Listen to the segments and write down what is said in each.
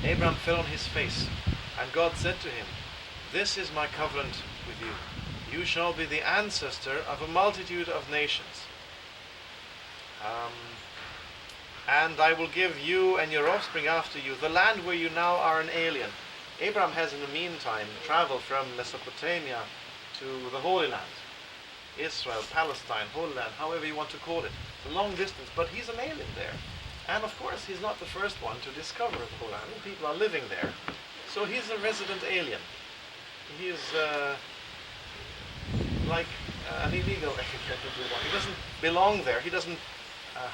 Abraham fell on his face, and God said to him, "This is my covenant with you. You shall be the ancestor of a multitude of nations. And I will give you and your offspring after you the land where you now are an alien." Abraham has in the meantime traveled from Mesopotamia to the Holy Land. Israel, Palestine, Holy Land, however you want to call it. It's a long distance, but he's an alien there. And of course, he's not the first one to discover the Holy Land. People are living there. So he's a resident alien. He is like an illegal alien, if you want. He doesn't belong there. He doesn't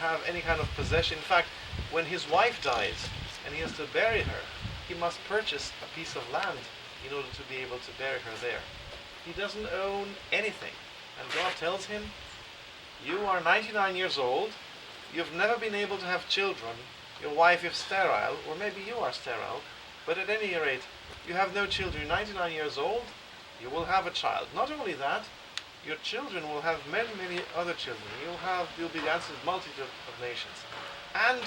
have any kind of possession. In fact, when his wife dies and he has to bury her, he must purchase a piece of land in order to be able to bury her there. He doesn't own anything. And God tells him, "You are 99 years old, you've never been able to have children, your wife is sterile, or maybe you are sterile, but at any rate, you have no children, you're 99 years old, you will have a child. Not only that, your children will have many, many other children. You'll be the answer to a multitude of nations. And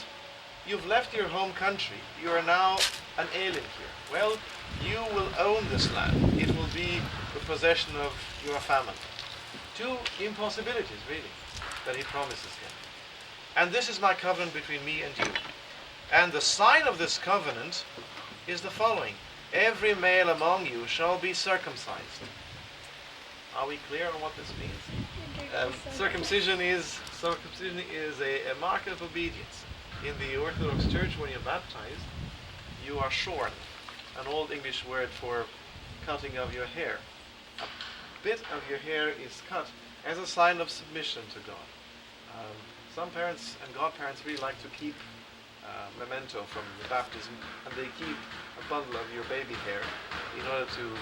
you've left your home country, you are now an alien here. Well, you will own this land. It will be the possession of your family." Two impossibilities, really, that he promises him. "And this is my covenant between me and you. And the sign of this covenant is the following. Every male among you shall be circumcised." Are we clear on what this means? Circumcision is a mark of obedience. In the Orthodox Church, when you're baptized, you are shorn, an old English word for cutting of your hair. A bit of your hair is cut as a sign of submission to God. Some parents and godparents really like to keep memento from the baptism, and they keep a bundle of your baby hair in order to,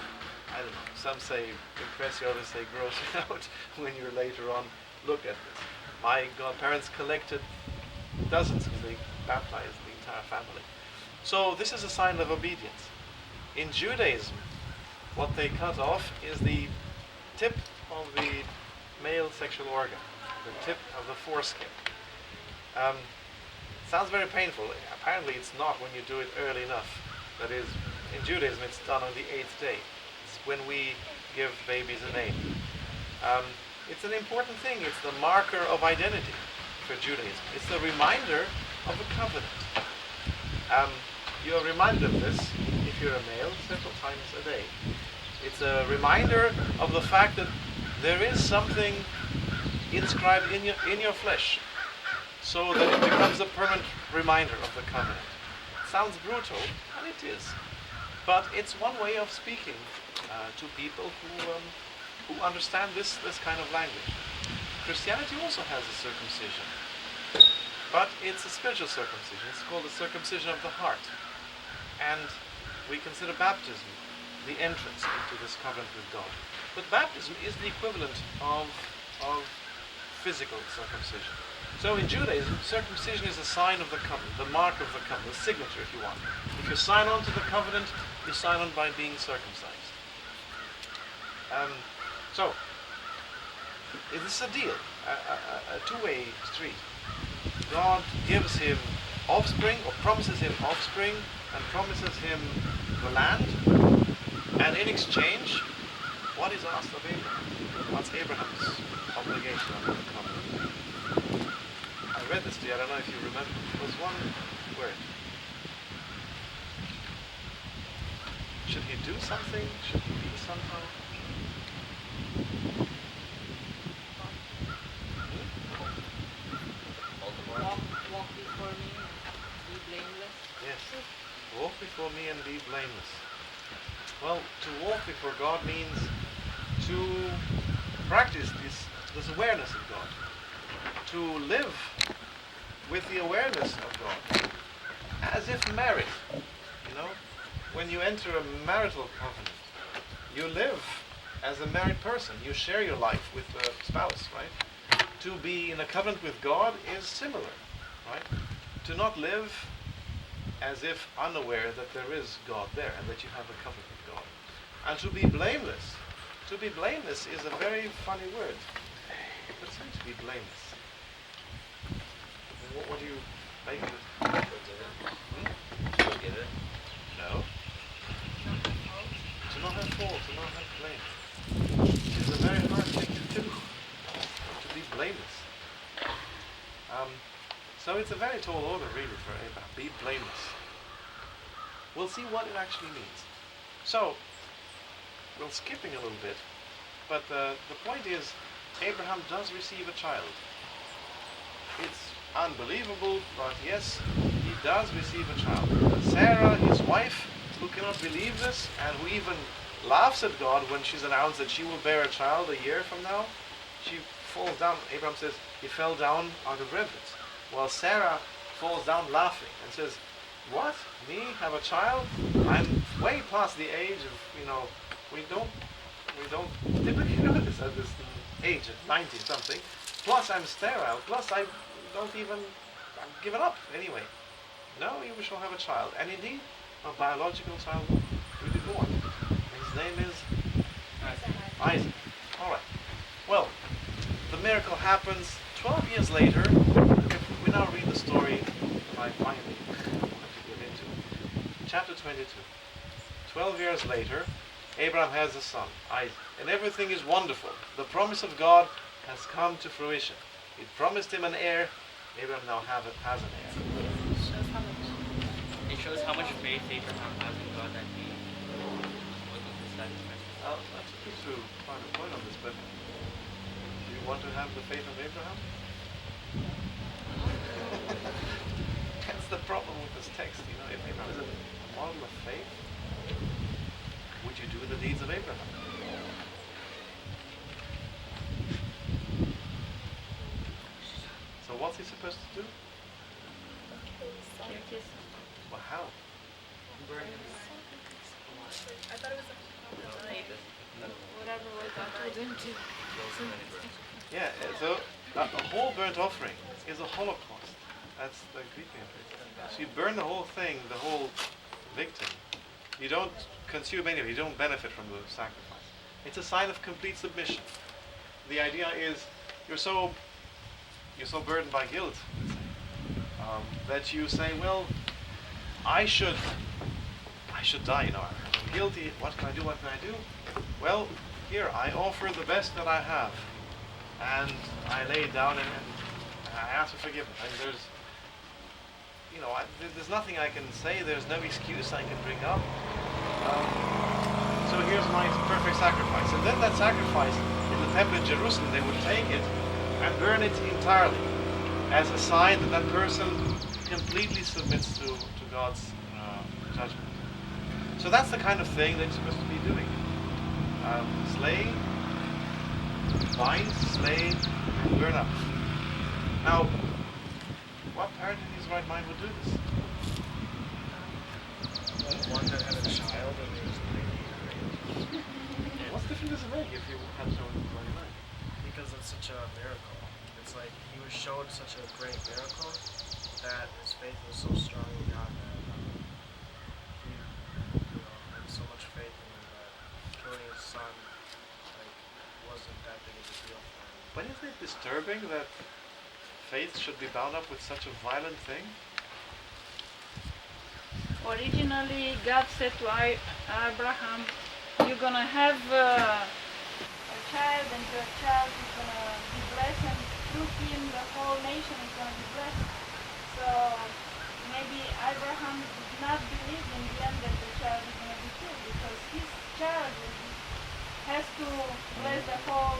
I don't know, some say impress you, others say gross you out when you're later on look at this. My godparents collected dozens because they baptized the entire family. So this is a sign of obedience. In Judaism, what they cut off is the tip of the male sexual organ, the tip of the foreskin. Sounds very painful. Apparently it's not when you do it early enough. That is, in Judaism it's done on the 8th day. It's when we give babies a name. It's an important thing. It's the marker of identity for Judaism. It's the reminder of a covenant. You are reminded of this, if you're a male, several times a day. It's a reminder of the fact that there is something inscribed in your flesh, so that it becomes a permanent reminder of the covenant. It sounds brutal, and it is, but it's one way of speaking to people who understand this kind of language. Christianity also has a circumcision, but it's a spiritual circumcision. It's called the circumcision of the heart, and we consider baptism the entrance into this covenant with God. But baptism is the equivalent of physical circumcision. So in Judaism, circumcision is a sign of the covenant, the mark of the covenant, the signature if you want. If you sign on to the covenant, you sign on by being circumcised. So, this is a deal, a two-way street. God gives him offspring, or promises him offspring, and promises him the land, and in exchange, what is asked of Abraham? What's Abraham's obligation under the covenant? I read this to you, I don't know if you remember. It was one word. Should he do something? Should he be somehow? Walk before me and be blameless. Yes. Walk before me and be blameless. Well, to walk before God means to practice this awareness of God. To live with the awareness of God. As if married. You know? When you enter a marital covenant, you live as a married person. You share your life with a spouse, right? To be in a covenant with God is similar, right? To not live as if unaware that there is God there and that you have a covenant with God. And to be blameless. To be blameless is a very funny word. What does it mean to be blameless? What do you make of it? Forgiven. it's a very tall order really for Abraham. Be blameless. We'll see what it actually means. So, we're skipping a little bit, but the point is, Abraham does receive a child. It's unbelievable, but yes, he does receive a child. Sarah, his wife, who cannot believe this, and who even laughs at God when she's announced that she will bear a child a year from now, she falls down. Abraham says he fell down out of reverence, while Sarah falls down laughing and says, "What? Me have a child? I'm way past the age of, we don't typically do this at this age of 90 something. Plus I'm sterile. Plus I've given up anyway. No, you shall have a child." And indeed, a biological child will be born. His name is Isaac. All right. Well, the miracle happens 12 years later. We now read the story that I finally want to get into. Chapter 22. 12 years later, Abraham has a son, Isaac, and everything is wonderful. The promise of God has come to fruition. He promised him an heir. Abraham now has an heir. It shows how much faith Abraham has in God that he wasn't satisfied. I'll have to put to find a point on this, but do you want to have the faith of Abraham? That's the problem with this text. If Abraham is a model of faith, would you do the deeds of Abraham? So what's he supposed to do? Well, how? I thought it was whatever was God told him to. Yeah, so a whole burnt offering is a holocaust. That's the Greek name for it. So you burn the whole thing, the whole victim. You don't consume any of it. You don't benefit from the sacrifice. It's a sign of complete submission. The idea is you're so burdened by guilt, let's say, that you say, well, I should die. I'm guilty. What can I do? What can I do? Well, here I offer the best that I have, and I lay it down and I ask for forgiveness. And there's nothing I can say. There's no excuse I can bring up. So here's my perfect sacrifice. And then that sacrifice in the temple in Jerusalem, they would take it and burn it entirely as a sign that that person completely submits to God's judgment. So that's the kind of thing that you're supposed to be doing. Slay, bind, slay, and burn up. Now, what parent in his right mind would do this? One that had a child and he was What's different does it make if you have someone in his right mind? because it's such a miracle. It's like he was showed such a great miracle that his faith was so strong in God that he had so much faith in him that killing his son wasn't that big of a deal for him. But isn't it disturbing that faith should be bound up with such a violent thing? Originally, God said to Abraham, "You're gonna have a child, and your child is gonna be blessed, and through him the whole nation is gonna be blessed." So maybe Abraham did not believe in the end that the child is gonna be killed, because his child has to bless the whole